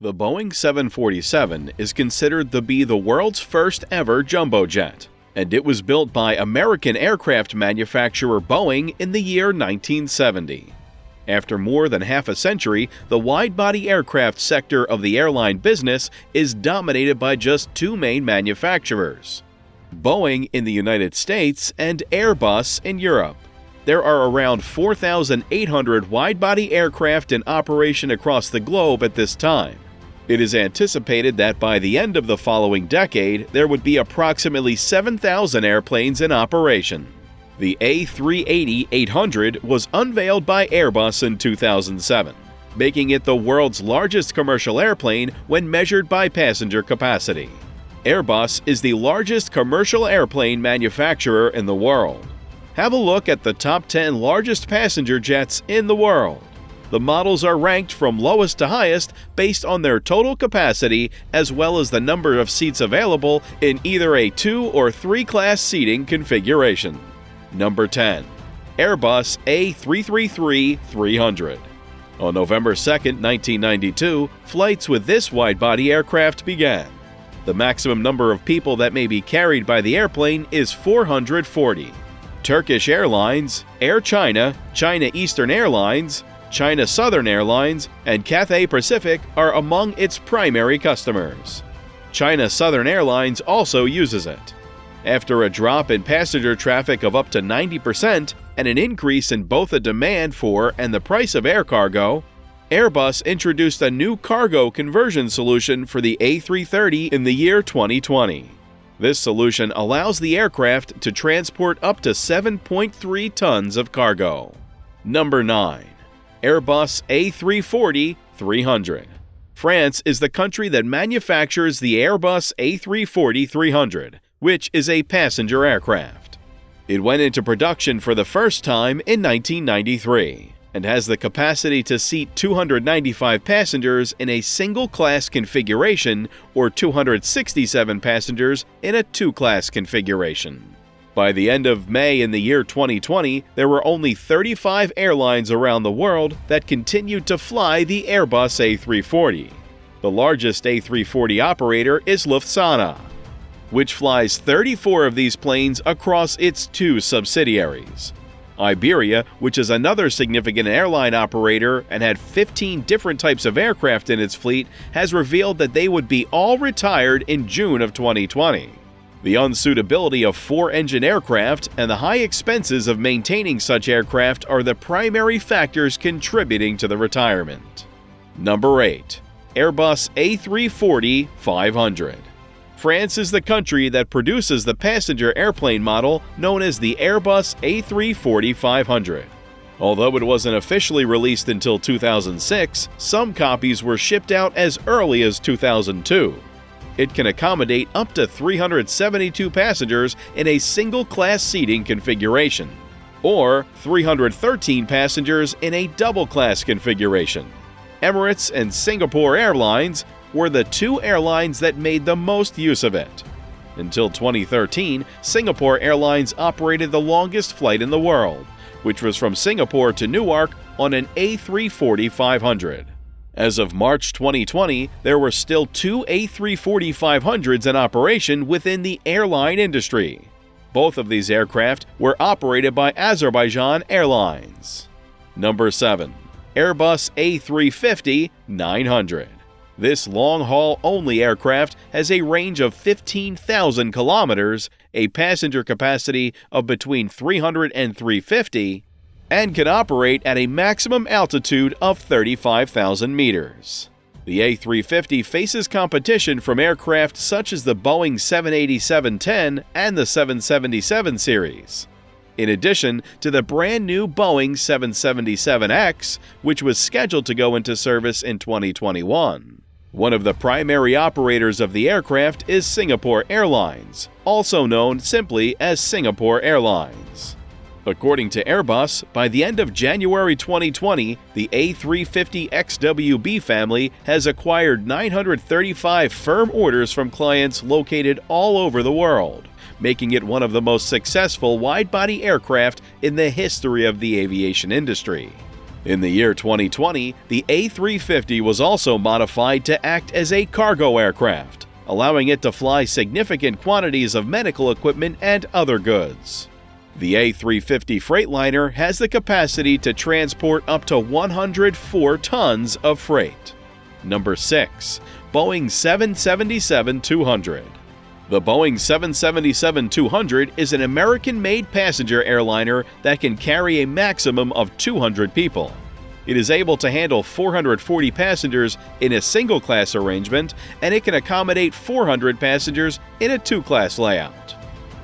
The Boeing 747 is considered to be the world's first ever jumbo jet, and it was built by American aircraft manufacturer Boeing in the year 1970. After more than half a century, the wide-body aircraft sector of the airline business is dominated by just two main manufacturers: Boeing in the United States and Airbus in Europe. There are around 4,800 wide-body aircraft in operation across the globe at this time. It is anticipated that by the end of the following decade, there would be approximately 7,000 airplanes in operation. The A380-800 was unveiled by Airbus in 2007, making it the world's largest commercial airplane when measured by passenger capacity. Airbus is the largest commercial airplane manufacturer in the world. Have a look at the top 10 largest passenger jets in the world. The models are ranked from lowest to highest based on their total capacity as well as the number of seats available in either a 2 or 3 class seating configuration. Number 10. Airbus A333-300. On November 2, 1992, flights with this wide-body aircraft began. The maximum number of people that may be carried by the airplane is 440. Turkish Airlines, Air China, China Eastern Airlines, China Southern Airlines, and Cathay Pacific are among its primary customers. China Southern Airlines also uses it. After a drop in passenger traffic of up to 90% and an increase in both the demand for and the price of air cargo, Airbus introduced a new cargo conversion solution for the A330 in the year 2020. This solution allows the aircraft to transport up to 7.3 tons of cargo. Number 9. Airbus A340-300. France is the country that manufactures the Airbus A340-300, which is a passenger aircraft. It went into production for the first time in 1993 and has the capacity to seat 295 passengers in a single-class configuration or 267 passengers in a two-class configuration. By the end of May in the year 2020, there were only 35 airlines around the world that continued to fly the Airbus A340. The largest A340 operator is Lufthansa, which flies 34 of these planes across its two subsidiaries. Iberia, which is another significant airline operator and had 15 different types of aircraft in its fleet, has revealed that they would be all retired in June of 2020. The unsuitability of four-engine aircraft and the high expenses of maintaining such aircraft are the primary factors contributing to the retirement. Number 8. Airbus A340-500. France is the country that produces the passenger airplane model known as the Airbus A340-500. Although it wasn't officially released until 2006, some copies were shipped out as early as 2002. It can accommodate up to 372 passengers in a single-class seating configuration, or 313 passengers in a double-class configuration. Emirates and Singapore Airlines were the two airlines that made the most use of it. Until 2013, Singapore Airlines operated the longest flight in the world, which was from Singapore to Newark on an A340-500. As of March 2020, there were still two A340-500s in operation within the airline industry. Both of these aircraft were operated by Azerbaijan Airlines. Number 7. Airbus A350-900. This long-haul only aircraft has a range of 15,000 kilometers, a passenger capacity of between 300 and 350, and can operate at a maximum altitude of 35,000 meters. The A350 faces competition from aircraft such as the Boeing 787-10 and the 777 series, in addition to the brand-new Boeing 777X, which was scheduled to go into service in 2021. One of the primary operators of the aircraft is Singapore Airlines, also known simply as Singapore Airlines. According to Airbus, by the end of January 2020, the A350XWB family has acquired 935 firm orders from clients located all over the world, making it one of the most successful wide-body aircraft in the history of the aviation industry. In the year 2020, the A350 was also modified to act as a cargo aircraft, allowing it to fly significant quantities of medical equipment and other goods. The A350 Freightliner has the capacity to transport up to 104 tons of freight. Number 6. Boeing 777-200. The Boeing 777-200 is an American-made passenger airliner that can carry a maximum of 200 people. It is able to handle 440 passengers in a single-class arrangement, and it can accommodate 400 passengers in a two-class layout.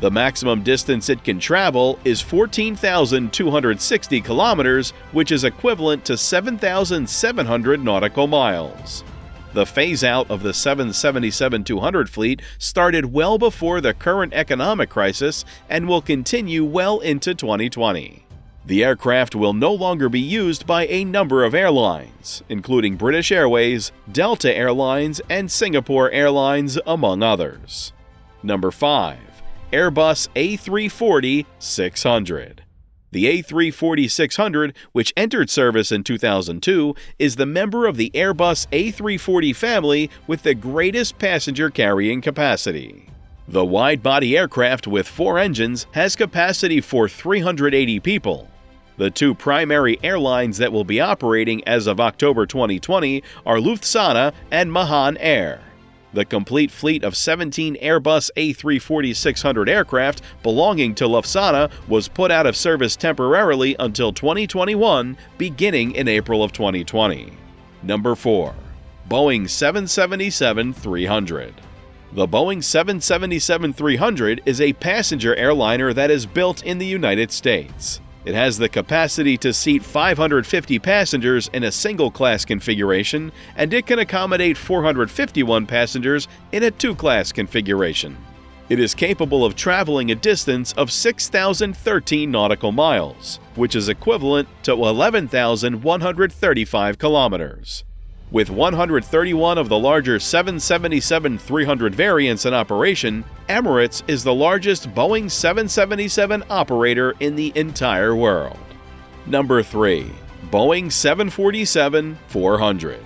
The maximum distance it can travel is 14,260 kilometers, which is equivalent to 7,700 nautical miles. The phase-out of the 777-200 fleet started well before the current economic crisis and will continue well into 2020. The aircraft will no longer be used by a number of airlines, including British Airways, Delta Airlines, and Singapore Airlines, among others. Number 5. Airbus A340-600. The A340-600, which entered service in 2002, is the member of the Airbus A340 family with the greatest passenger carrying capacity. The wide-body aircraft with 4 engines has capacity for 380 people. The 2 primary airlines that will be operating as of October 2020 are Lufthansa and Mahan Air. The complete fleet of 17 Airbus A340-600 aircraft belonging to Lufthansa was put out of service temporarily until 2021, beginning in April of 2020. Number 4. Boeing 777-300. The Boeing 777-300 is a passenger airliner that is built in the United States. It has the capacity to seat 550 passengers in a single-class configuration, and it can accommodate 451 passengers in a two-class configuration. It is capable of traveling a distance of 6,013 nautical miles, which is equivalent to 11,135 kilometers. With 131 of the larger 777-300 variants in operation, Emirates is the largest Boeing 777 operator in the entire world. Number 3. Boeing 747-400.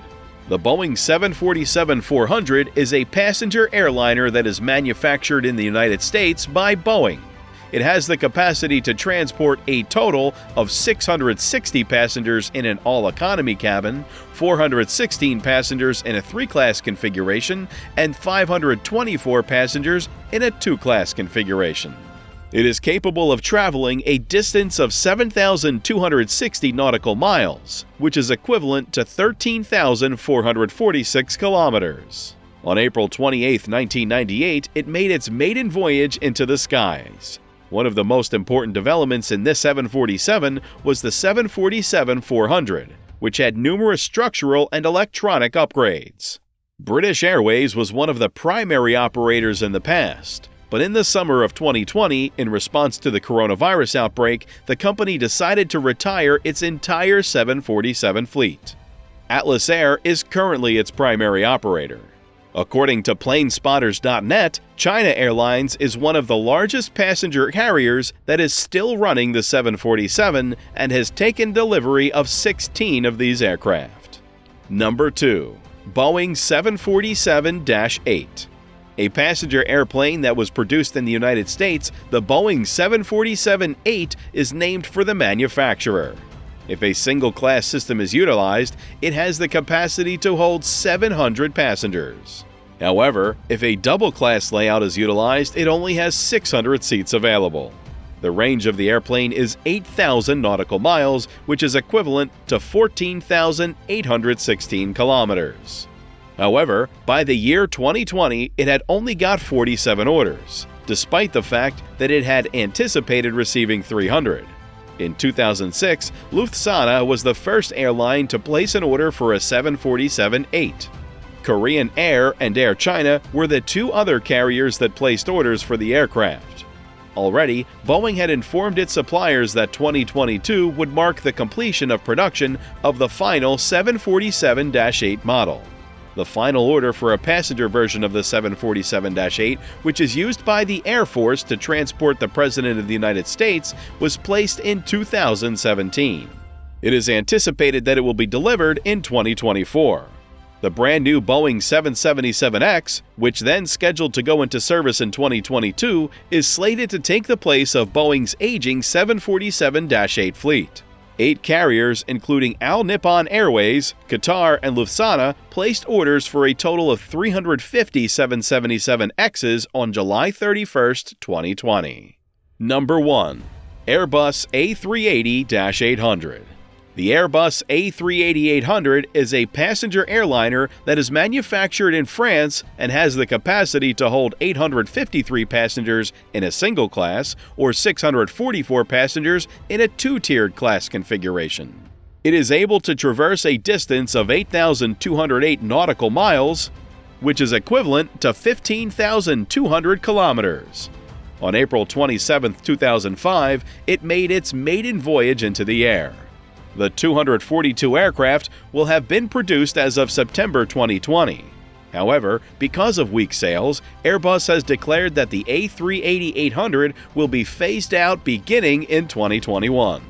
The Boeing 747-400 is a passenger airliner that is manufactured in the United States by Boeing. It has the capacity to transport a total of 660 passengers in an all-economy cabin, 416 passengers in a 3-class configuration, and 524 passengers in a 2-class configuration. It is capable of traveling a distance of 7,260 nautical miles, which is equivalent to 13,446 kilometers. On April 28, 1998, it made its maiden voyage into the skies. One of the most important developments in this 747 was the 747-400, which had numerous structural and electronic upgrades. British Airways was one of the primary operators in the past, but in the summer of 2020, in response to the coronavirus outbreak, the company decided to retire its entire 747 fleet. Atlas Air is currently its primary operator. According to Planespotters.net, China Airlines is one of the largest passenger carriers that is still running the 747 and has taken delivery of 16 of these aircraft. Number 2. Boeing 747-8. A passenger airplane that was produced in the United States, the Boeing 747-8 is named for the manufacturer. If a single-class system is utilized, it has the capacity to hold 700 passengers. However, if a double-class layout is utilized, it only has 600 seats available. The range of the airplane is 8,000 nautical miles, which is equivalent to 14,816 kilometers. However, by the year 2020, it had only got 47 orders, despite the fact that it had anticipated receiving 300. In 2006, Lufthansa was the first airline to place an order for a 747-8. Korean Air and Air China were the 2 other carriers that placed orders for the aircraft. Already, Boeing had informed its suppliers that 2022 would mark the completion of production of the final 747-8 model. The final order for a passenger version of the 747-8, which is used by the Air Force to transport the President of the United States, was placed in 2017. It is anticipated that it will be delivered in 2024. The brand new Boeing 777X, which then scheduled to go into service in 2022, is slated to take the place of Boeing's aging 747-8 fleet. 8 carriers, including All Nippon Airways, Qatar, and Lufthansa, placed orders for a total of 350 777Xs on July 31, 2020. Number 1. Airbus A380-800. The Airbus A380-800 is a passenger airliner that is manufactured in France and has the capacity to hold 853 passengers in a single class or 644 passengers in a two-tiered class configuration. It is able to traverse a distance of 8,208 nautical miles, which is equivalent to 15,200 kilometers. On April 27, 2005, it made its maiden voyage into the air. The 242 aircraft will have been produced as of September 2020. However, because of weak sales, Airbus has declared that the A380-800 will be phased out beginning in 2021.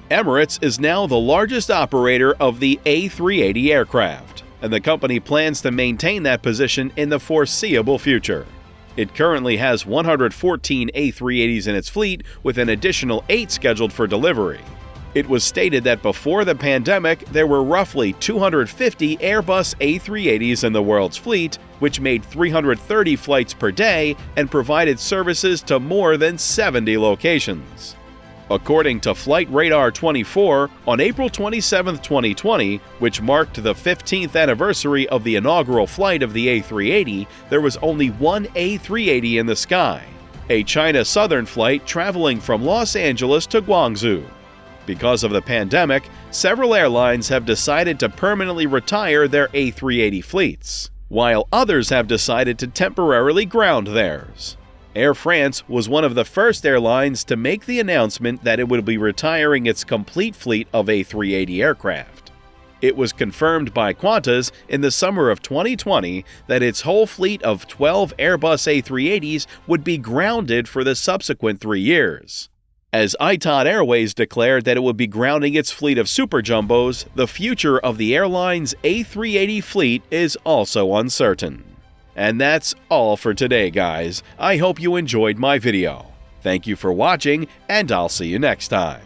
Emirates is now the largest operator of the A380 aircraft, and the company plans to maintain that position in the foreseeable future. It currently has 114 A380s in its fleet, with an additional 8 scheduled for delivery. It was stated that before the pandemic, there were roughly 250 Airbus A380s in the world's fleet, which made 330 flights per day and provided services to more than 70 locations. According to Flight Radar 24, on April 27, 2020, which marked the 15th anniversary of the inaugural flight of the A380, there was only one A380 in the sky, a China Southern flight traveling from Los Angeles to Guangzhou. Because of the pandemic, several airlines have decided to permanently retire their A380 fleets, while others have decided to temporarily ground theirs. Air France was one of the first airlines to make the announcement that it would be retiring its complete fleet of A380 aircraft. It was confirmed by Qantas in the summer of 2020 that its whole fleet of 12 Airbus A380s would be grounded for the subsequent 3 years. As Etihad Airways declared that it would be grounding its fleet of super jumbos, the future of the airline's A380 fleet is also uncertain. And that's all for today, guys. I hope you enjoyed my video. Thank you for watching, and I'll see you next time.